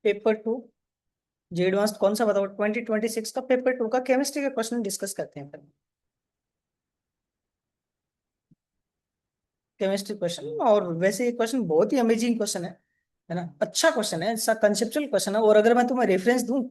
Paper two जी advance कौन सा बताओ, 2026 का पेपर टू का केमिस्ट्री का क्वेश्चन डिस्कस करते हैं फिर। केमिस्ट्री क्वेश्चन, और वैसे ये क्वेश्चन बहुत ही अमेजिंग क्वेश्चन है ना, अच्छा क्वेश्चन है, ऐसा कंसेप्चुअल क्वेश्चन है। और अगर मैं तुम्हें रेफरेंस दूं,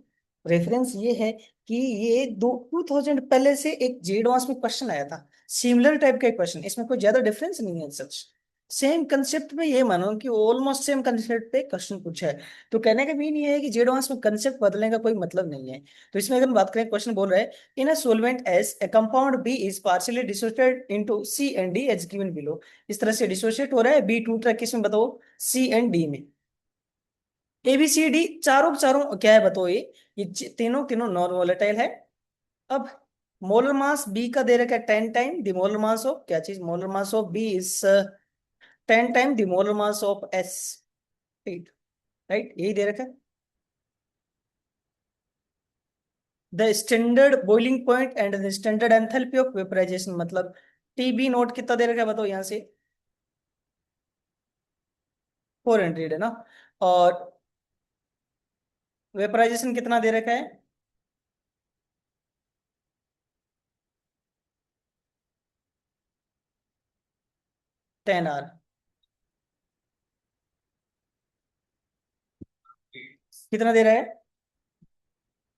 रेफरेंस ये है कि ये 2000 पहले से एक जी एडवांस में क्वेश्चन आया था, सिमिलर टाइप का क्वेश्चन, इसमें कोई ज्यादा डिफरेंस नहीं है सच। सेम कंसेप्ट में ये मानो कि ऑलमोस्ट सेम कंसेप्ट पे क्वेश्चन पूछा है। तो कहने का भी नहीं है कि जी एडवांस में कंसेप्ट बदलने का कोई मतलब नहीं है। तो इसमें अगर हम बात करें, क्वेश्चन बोल रहा है in a solvent S a compound B is partially dissociated into C and D as given below. इस तरह से डिसोसिएट हो रहा है, बी टूट रहा है, किसमें बताओ, सी एंड डी में। ए बी सी डी चारों के चारों क्या है बताओ, ये तीनों तीनों नॉन वोलेटाइल है। अब मोलर मास बी का दे रखा है 10 time the molar mass of क्या चीज, molar mass of B is 10 time the molar mass of S, right, यही दे रखा है। The standard boiling point and the standard enthalpy of vaporization, मतलब टीबी नोट कितना दे रखा है बताओ यहाँ से, 400 है ना। और वेपराइजेशन कितना दे रखा है, 10 आर। कितना दे रहा है,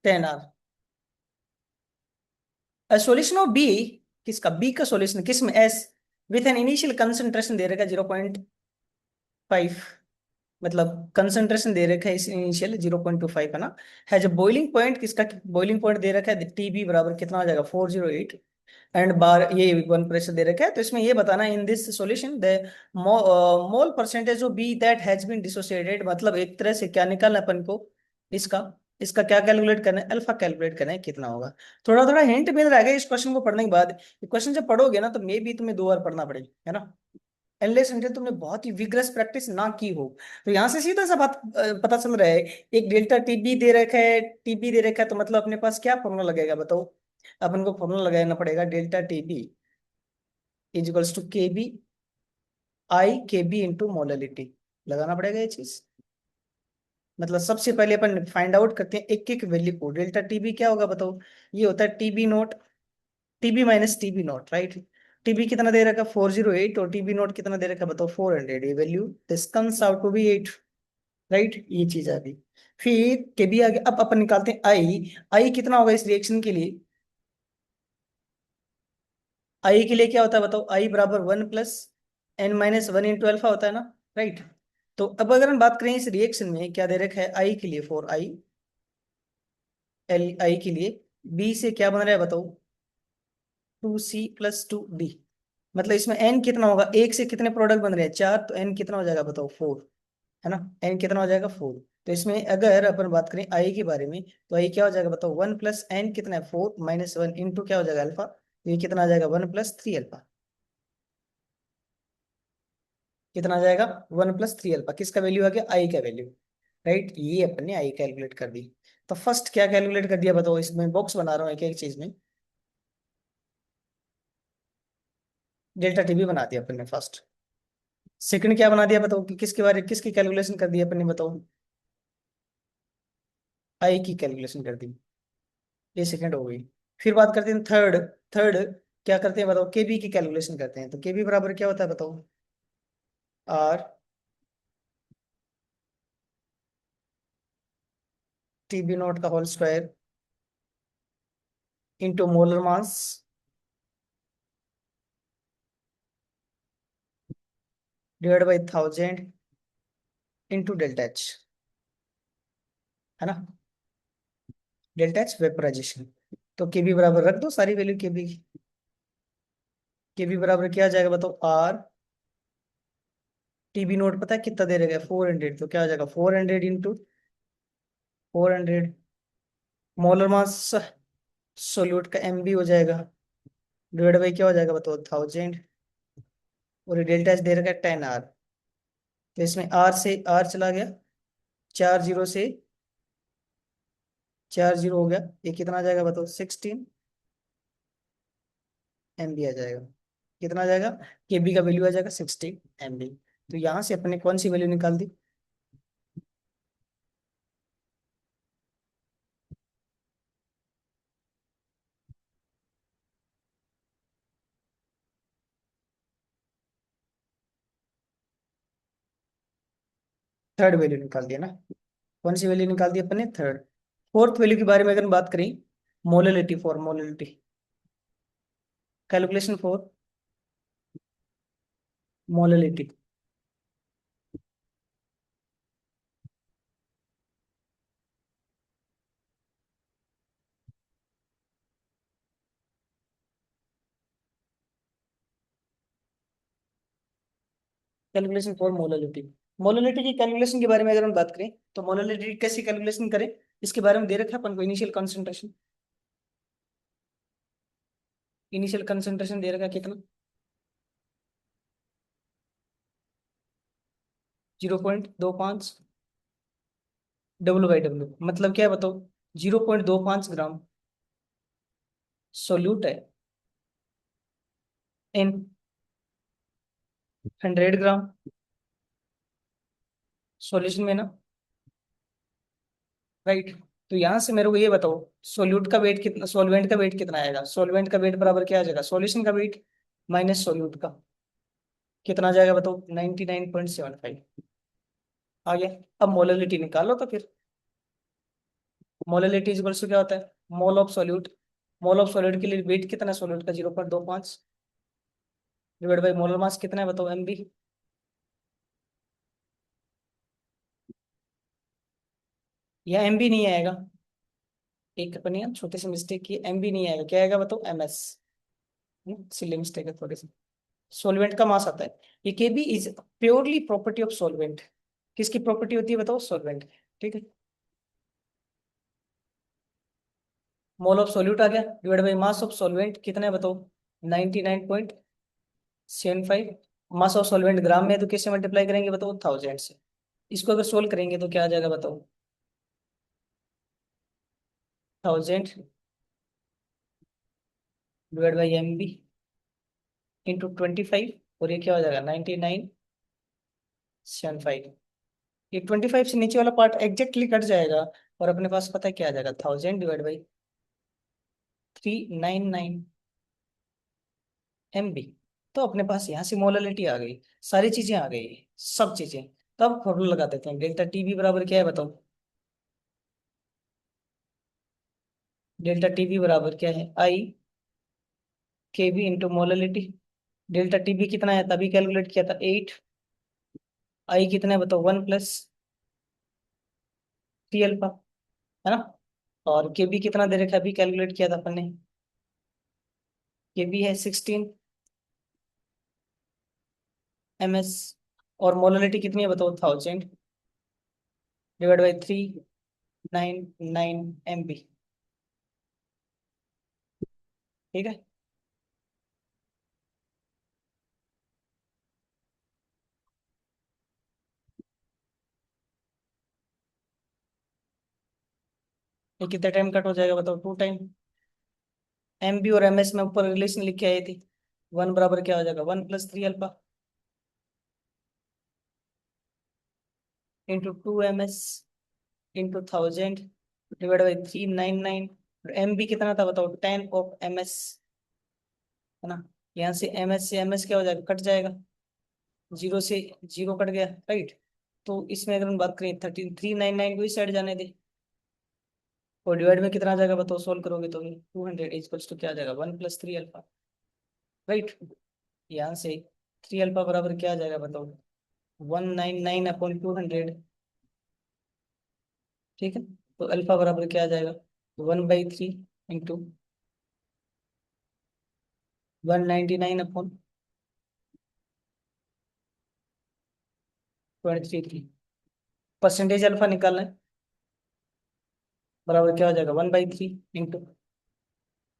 10 आर। सॉल्यूशन ऑफ बी, किसका, बी का सॉल्यूशन किस में, S, with an initial concentration दे रखा है 0.5, मतलब कंसंट्रेशन दे रखा है इस इनिशियल 0.25 है ना। है जो बॉइलिंग पॉइंट, किसका बॉइलिंग पॉइंट दे रखा है, टीबी बराबर कितना हो जाएगा 408, एंड बार ये वन प्रेशर दे रखा है। तो इसमें ये बताना in this solution the mole percentage of B that has been dissociated, मतलब एक तरह से क्या निकालना है अपन को, इसका इसका क्या कैलकुलेट करना है, अल्फा कैलकुलेट करना है कितना होगा। थोड़ा थोड़ा हिंट मिल रहा है इस क्वेश्चन को पढ़ने के बाद। क्वेश्चन जब पढ़ोगे ना तो मे भी तुम्हें 2 बार पढ़ना पड़ेगी, है ना, अनलेस अनटिल तुमने बहुत ही विग्रस प्रैक्टिस ना की हो। तो यहाँ से सीधा सा बात पता चल रहा है, एक डेल्टा टीबी दे रखा है, टीबी दे रखा है, तो मतलब अपने पास क्या फॉर्मूला लगेगा बताओ, अपन को फॉर्मूला लगाना पड़ेगा, delta T B is equals to K B I K B into molarity, लगाना पड़ेगा ये चीज। मतलब सबसे पहले अपन फाइंड आउट करते हैं एक एक वैल्यू को, डेल्टा टीबी क्या होगा बताओ, ये होता है TB note, TB minus TB note, right. TB कितना दे रखा है 408, और टीबी नोट कितना दे रखा है बताओ 400, ये value this comes out to be 8, right, ये चीज आ गई। फिर के बी आगे, अब अपन निकालते हैं आई, आई कितना होगा इस रिएक्शन के लिए, आई के लिए क्या होता है बताओ, आई बराबर 1 + n - 1 इंटू अल्फा होता है ना, राइट। तो अब अगर हम बात करें इस रिएक्शन में क्या दे रखा है, आई के लिए 4 आई, एल आई के लिए, बी से क्या बन रहा है बताओ, 2C + 2D। मतलब इसमें एन कितना होगा, एक से कितने प्रोडक्ट बन रहे हैं, 4, तो एन कितना हो जाएगा बताओ 4, है ना, एन कितना हो जाएगा 4। तो इसमें अगर अपन बात करें आई के बारे में, तो आई क्या हो जाएगा बताओ, 1 + n कितना है 4 - 1 इंटू क्या हो जाएगा अल्फा, तो ये कितना आ जाएगा 1 + 3 अल्फा, कितना आ जाएगा 1 + 3 अल्फा, किसका वैल्यू आ गया, आई का वैल्यू, राइट, ये अपन ने आई कैलकुलेट कर दी। तो फर्स्ट क्या कैलकुलेट कर दिया बताओ, इसमें बॉक्स बना रहा हूँ एक एक चीज में, डेल्टा टीबी बना दिया अपन ने फर्स्ट। सेकंड क्या बना दिया बताओ, कि किसके बारे किसकी कैलकुलेशन कर दी अपन ने बताओ, आई की कैलकुलेशन कर दी, ये सेकंड हो गई। फिर बात करते हैं थर्ड, थर्ड क्या करते हैं बताओ, केबी की कैलकुलेशन करते हैं। तो केबी बराबर क्या होता है बताओ, आर टीबी नॉट का whole square into molar mass divide by 1000 into delta H, है ना, डेल्टा एच वेपराइजेशन। तो केबी बराबर रख दो सारी वैल्यू केबी की, केबी बराबर क्या आ जाएगा बताओ, आर टीबी नोट पता है कितना दे रहेगा 400, तो क्या आ जाएगा 400 इंटू 400, मोलर मास सोल्यूट का एम बी हो जाएगा, डिवाइड बाई क्या हो जाएगा बताओ 1000, और डेल्टा एच दे रखा है 10 आर। तो इसमें आर से आर चला गया, 4 जीरो से 4 जीरो हो गया, ये कितना आ जाएगा बताओ 16 MB आ जाएगा, कितना आ जाएगा, केबी का वैल्यू आ जाएगा 16 MB। तो यहाँ से अपने कौन सी वैल्यू निकाल दी, थर्ड वैल्यू निकाल दिया ना। कौन सी वैल्यू निकाल दी अपन ने? थर्ड। फोर्थ वैल्यू के बारे में अगर हम बात करें, molality, for molality, calculation for molality. Calculation for molality. Molality की कैलकुलेशन के बारे में अगर हम बात करें, तो मोललिटी कैसे कैलकुलेशन करें, इसके बारे में दे रखा है अपन को। इनिशियल कंसंट्रेशन, इनिशियल कंसंट्रेशन दे रखा है कितना? 0.25 W/W, मतलब क्या है बताओ? 0.25 ग्राम सोल्यूट है इन 100 ग्राम सॉल्यूशन में ना, राइट। तो यहां से मेरे को ये बताओ, सोल्यूट का वेट कितना, सॉल्वेंट का वेट कितना आएगा? सॉल्वेंट का वेट बराबर क्या आ जाएगा? सॉल्यूशन का वेट माइनस सोल्यूट का, कितना आ जाएगा बताओ? 99.75 आ गया। अब मोललिटी निकालो तो फिर। मोललिटी इक्वल्स टू क्या होता है? Mole of solute. Mole of solute के लिए वेट कितना है सॉल्यूट का? 0.25 डिवाइड बाई मोलर मास कितना है बताओ? MB। या MB नहीं आएगा, एक अपने यहाँ छोटे से मिस्टेक की, MB नहीं आएगा, क्या आएगा बताओ? MS। सिली मिस्टेक है थोड़ी सी। सॉल्वेंट का मास आता है। ये KB is purely property of solvent. किसकी प्रॉपर्टी होती है बताओ? सॉल्वेंट। ठीक है। मोल ऑफ सॉल्यूट आ गया, divide by mass of solvent कितना है बताओ? 99.75। मास ऑफ सॉल्वेंट ग्राम में है, तो किससे मल्टीप्लाई करेंगे बताओ? 1000 से। इसको अगर सोल्व करेंगे तो क्या आ जाएगा बताओ? 1000 डिवाइड बाई MB इंटू 25, और ये क्या हो जाएगा? 99.75। ये 25 से नीचे वाला पार्ट एग्जैक्टली कट जाएगा, और अपने पास पता है क्या आ जाएगा? 1000 डिवाइड बाई 399 MB। तो अपने पास यहाँ से मोललिटी आ गई, सारी चीजें आ गई, सब चीजें। तब फॉर्मूला लगा देते हैं, डेल्टा टीबी बराबर क्या है बताओ? डेल्टा टीबी बराबर क्या है? I KB into molality. Delta TB कितना है तभी कैलकुलेट किया था? 8। आई कितना है बताओ? 1 + 3 अल्फा, है ना। और केबी कितना दे रखा है अभी कैलकुलेट किया था अपन ने? केबी है 16 ms। और मोललिटी कितनी है बताओ? 1000 डिवाइड बाई 399 MB। ठीक है। ये कितना टाइम कट हो जाएगा बताओ? 2 टाइम। MB और MS में ऊपर रिलेशन लिख के आई थी, 1 बराबर क्या हो जाएगा? 1 + 3 alpha into 2 MS into 1000 divide by 399। MB कितना था बताओ? 10 of MS, है ना। यहाँ से MS क्या हो जाएगा? कट जाएगा, 0 से 0 कट गया, राइट। तो इसमें अगर हम बात करें 399 को इस साइड जाने दे, और डिवाइड में कितना आ जाएगा बताओ? सोल्व करोगे तो 200 इक्वल्स टू क्या आ जाएगा? 1 + 3 अल्फा, राइट। यहाँ से 3 अल्फा बराबर क्या आ जाएगा बताओ? 199/200। ठीक है। तो अल्फा बराबर क्या आ जाएगा? 1/3 इंटू 199/0.33। परसेंटेज अल्फा निकालना है, बराबर क्या हो जाएगा? 1/3 इंटू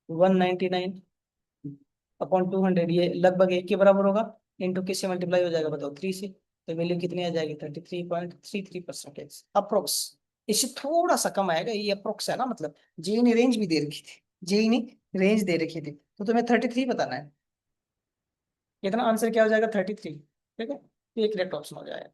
199/200, ये लगभग 1 के बराबर होगा। इंटू किससे मल्टीप्लाई हो जाएगा बताओ? 3 से। तो वैल्यू कितनी आ जाएगी? 33.33% अप्रोक्स। इससे थोड़ा सा कम आएगा, ये अप्रोक्स है ना, मतलब जेई ने रेंज भी दे रखी थी, जेई ने रेंज दे रखी थी, तो तुम्हें 33 बताना है। इतना आंसर क्या हो जाएगा? 33। ठीक है, ये करेक्ट ऑप्शन हो जाएगा।